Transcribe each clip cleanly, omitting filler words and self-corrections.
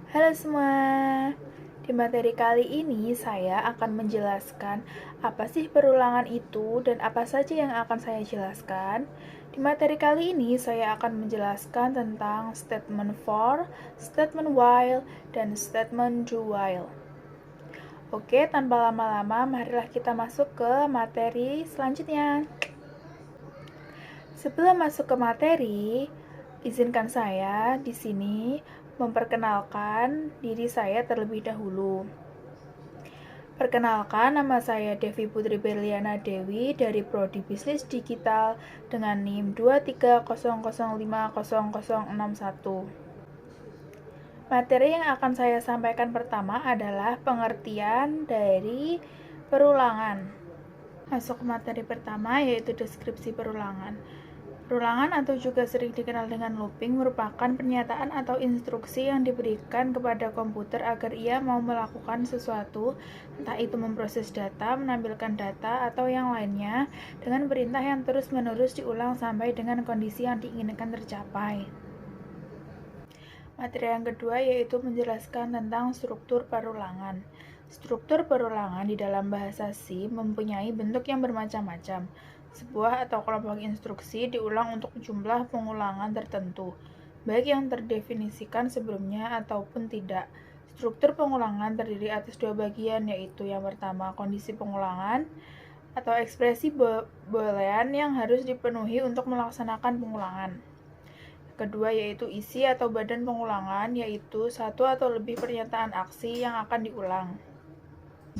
Halo semua, di materi kali ini saya akan menjelaskan apa sih perulangan itu dan apa saja yang akan saya jelaskan. Di materi kali ini saya akan menjelaskan tentang statement for, statement while, dan statement do while. Oke, tanpa lama-lama, marilah kita masuk ke materi selanjutnya. Sebelum masuk ke materi, izinkan saya di sini memperkenalkan diri saya terlebih dahulu. Perkenalkan, nama saya Devi Putri Berliana Dewi dari Prodi Bisnis Digital dengan NIM 230050061. Materi yang akan saya sampaikan pertama adalah pengertian dari perulangan. Masuk ke materi pertama, yaitu deskripsi perulangan. Perulangan atau juga sering dikenal dengan looping merupakan pernyataan atau instruksi yang diberikan kepada komputer agar ia mau melakukan sesuatu, entah itu memproses data, menampilkan data, atau yang lainnya, dengan perintah yang terus-menerus diulang sampai dengan kondisi yang diinginkan tercapai. Materi yang kedua yaitu menjelaskan tentang struktur perulangan. Struktur perulangan di dalam bahasa C mempunyai bentuk yang bermacam-macam. Sebuah atau kelompok instruksi diulang untuk jumlah pengulangan tertentu, baik yang terdefinisikan sebelumnya ataupun tidak. Struktur pengulangan terdiri atas dua bagian, yaitu yang pertama kondisi pengulangan atau ekspresi boolean yang harus dipenuhi untuk melaksanakan pengulangan. Kedua yaitu isi atau badan pengulangan, yaitu satu atau lebih pernyataan aksi yang akan diulang.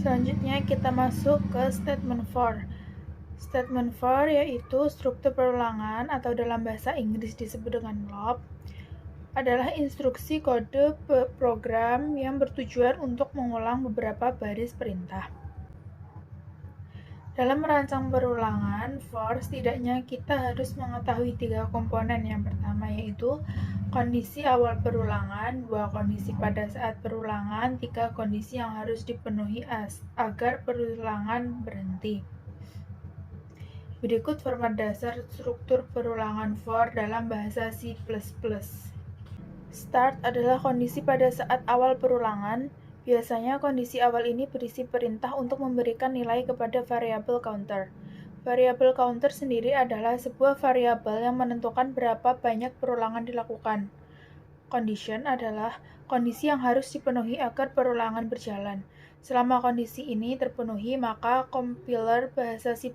Selanjutnya kita masuk ke statement for. Statement for yaitu struktur perulangan atau dalam bahasa Inggris disebut dengan loop, adalah instruksi kode program yang bertujuan untuk mengulang beberapa baris perintah. Dalam merancang perulangan for, setidaknya kita harus mengetahui tiga komponen. Yang pertama yaitu kondisi awal perulangan, dua kondisi pada saat perulangan, tiga kondisi yang harus dipenuhi agar perulangan berhenti. Berikut format dasar struktur perulangan for dalam bahasa C++. Start adalah kondisi pada saat awal perulangan. Biasanya kondisi awal ini berisi perintah untuk memberikan nilai kepada variabel counter. Variabel counter sendiri adalah sebuah variabel yang menentukan berapa banyak perulangan dilakukan. Condition adalah kondisi yang harus dipenuhi agar perulangan berjalan. Selama kondisi ini terpenuhi, maka kompiler bahasa C++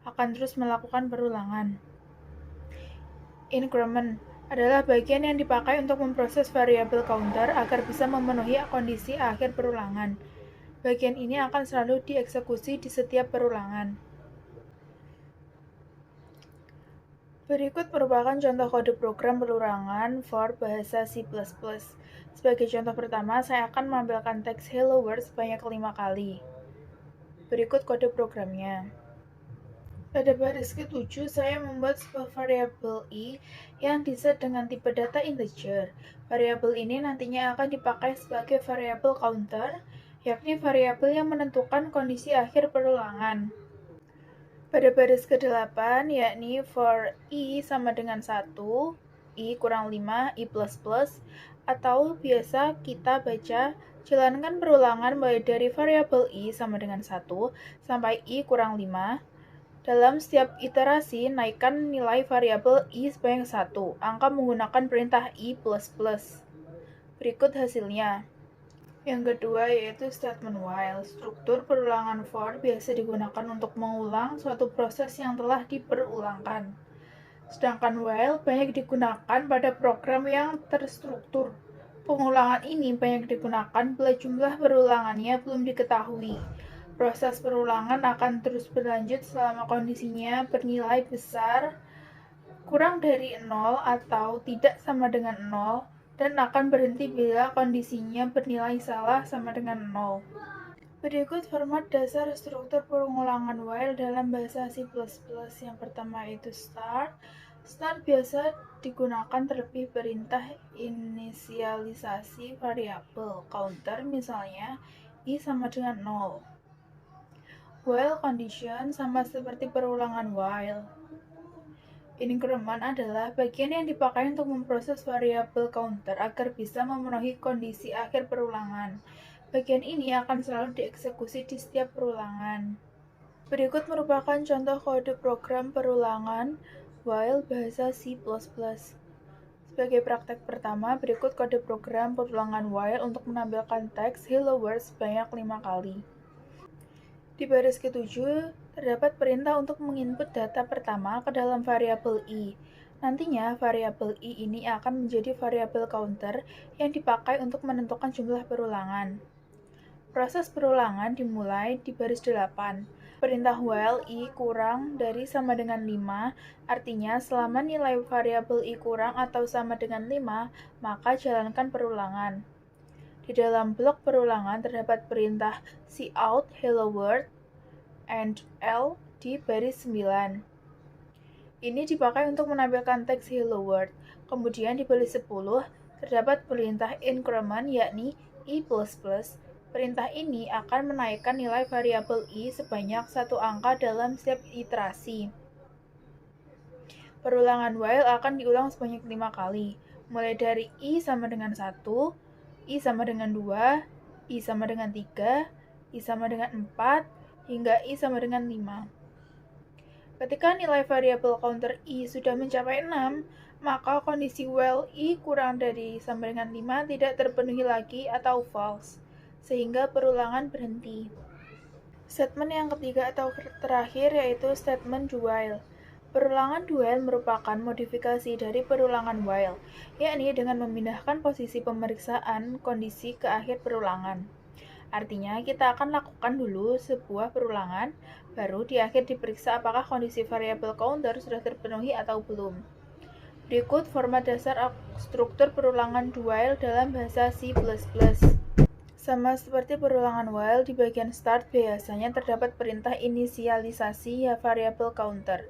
akan terus melakukan perulangan. Increment adalah bagian yang dipakai untuk memproses variabel counter agar bisa memenuhi kondisi akhir perulangan. Bagian ini akan selalu dieksekusi di setiap perulangan. Berikut merupakan contoh kode program perulangan for bahasa C++. Sebagai contoh pertama, saya akan menampilkan teks hello world sebanyak 5 kali. Berikut kode programnya. Pada baris ke-7, saya membuat sebuah variabel i yang diset dengan tipe data integer. Variabel ini nantinya akan dipakai sebagai variabel counter, yakni variabel yang menentukan kondisi akhir perulangan. Pada baris ke-8, yakni for i sama dengan 1, i kurang 5, i++, atau biasa kita baca, jalankan perulangan mulai dari variabel i sama dengan 1 sampai i kurang 5. Dalam setiap iterasi, naikkan nilai variabel i sebanyak 1, angka menggunakan perintah i++. Berikut hasilnya. Yang kedua yaitu statement while. Struktur perulangan for biasa digunakan untuk mengulang suatu proses yang telah diperulangkan. Sedangkan while banyak digunakan pada program yang terstruktur. Pengulangan ini banyak digunakan bila jumlah perulangannya belum diketahui. Proses perulangan akan terus berlanjut selama kondisinya bernilai besar, kurang dari 0 atau tidak sama dengan 0, dan akan berhenti bila kondisinya bernilai salah sama dengan 0. Berikut format dasar struktur pengulangan while dalam bahasa C++. Yang pertama itu start. Start biasa digunakan terlebih perintah inisialisasi variabel counter, misalnya i sama dengan 0. While condition sama seperti perulangan while. Increment adalah bagian yang dipakai untuk memproses variabel counter agar bisa memenuhi kondisi akhir perulangan. Bagian ini akan selalu dieksekusi di setiap perulangan. Berikut merupakan contoh kode program perulangan while bahasa C++. Sebagai praktek pertama, berikut kode program perulangan while untuk menampilkan teks hello world sebanyak 5 kali. Di baris ketujuh, terdapat perintah untuk menginput data pertama ke dalam variabel i. Nantinya, variabel i ini akan menjadi variabel counter yang dipakai untuk menentukan jumlah perulangan. Proses perulangan dimulai di baris 8. Perintah while i kurang dari sama dengan 5, artinya selama nilai variabel i kurang atau sama dengan 5, maka jalankan perulangan. Di dalam blok perulangan terdapat perintah cout hello world and L di baris 9. Ini dipakai untuk menampilkan teks hello world. Kemudian di baris 10 terdapat perintah increment yakni i++. Perintah ini akan menaikkan nilai variabel i sebanyak satu angka dalam setiap iterasi. Perulangan while akan diulang sebanyak 5 kali, mulai dari i sama dengan 1, i sama dengan 2, i sama dengan 3, i sama dengan 4, hingga i sama dengan 5. Ketika nilai variabel counter i sudah mencapai 6, maka kondisi while i kurang dari sama dengan 5 tidak terpenuhi lagi atau false, sehingga perulangan berhenti. Statement yang ketiga atau terakhir yaitu statement do while. Perulangan do while merupakan modifikasi dari perulangan while, yakni dengan memindahkan posisi pemeriksaan kondisi ke akhir perulangan. Artinya, kita akan lakukan dulu sebuah perulangan, baru di akhir diperiksa apakah kondisi variabel counter sudah terpenuhi atau belum. Berikut format dasar struktur perulangan do while dalam bahasa C++. Sama seperti perulangan while, di bagian start biasanya terdapat perintah inisialisasi ya variabel counter.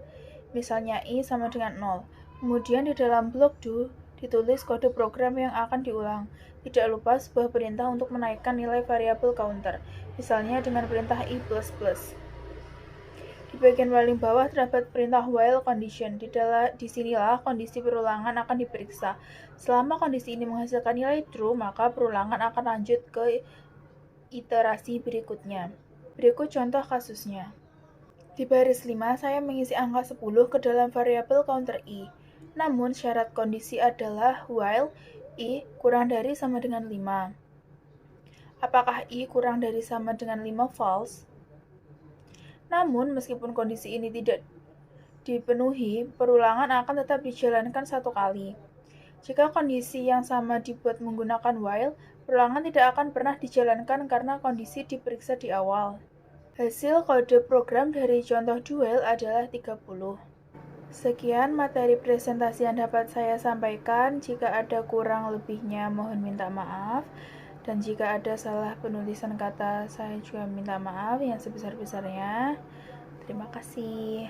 Misalnya i sama dengan 0. Kemudian di dalam blok do ditulis kode program yang akan diulang. Tidak lupa sebuah perintah untuk menaikkan nilai variabel counter, misalnya dengan perintah i++. Di bagian paling bawah terdapat perintah while condition. Di sinilah kondisi perulangan akan diperiksa. Selama kondisi ini menghasilkan nilai true, maka perulangan akan lanjut ke iterasi berikutnya. Berikut contoh kasusnya. Di baris 5, saya mengisi angka 10 ke dalam variabel counter i. Namun, syarat kondisi adalah while i kurang dari sama dengan 5. Apakah i kurang dari sama dengan 5 false? Namun, meskipun kondisi ini tidak dipenuhi, perulangan akan tetap dijalankan satu kali. Jika kondisi yang sama dibuat menggunakan while, perulangan tidak akan pernah dijalankan karena kondisi diperiksa di awal. Hasil kode program dari contoh do while adalah 30. Sekian materi presentasi yang dapat saya sampaikan. Jika ada kurang lebihnya mohon minta maaf. Dan jika ada salah penulisan kata saya juga minta maaf yang sebesar-besarnya. Terima kasih.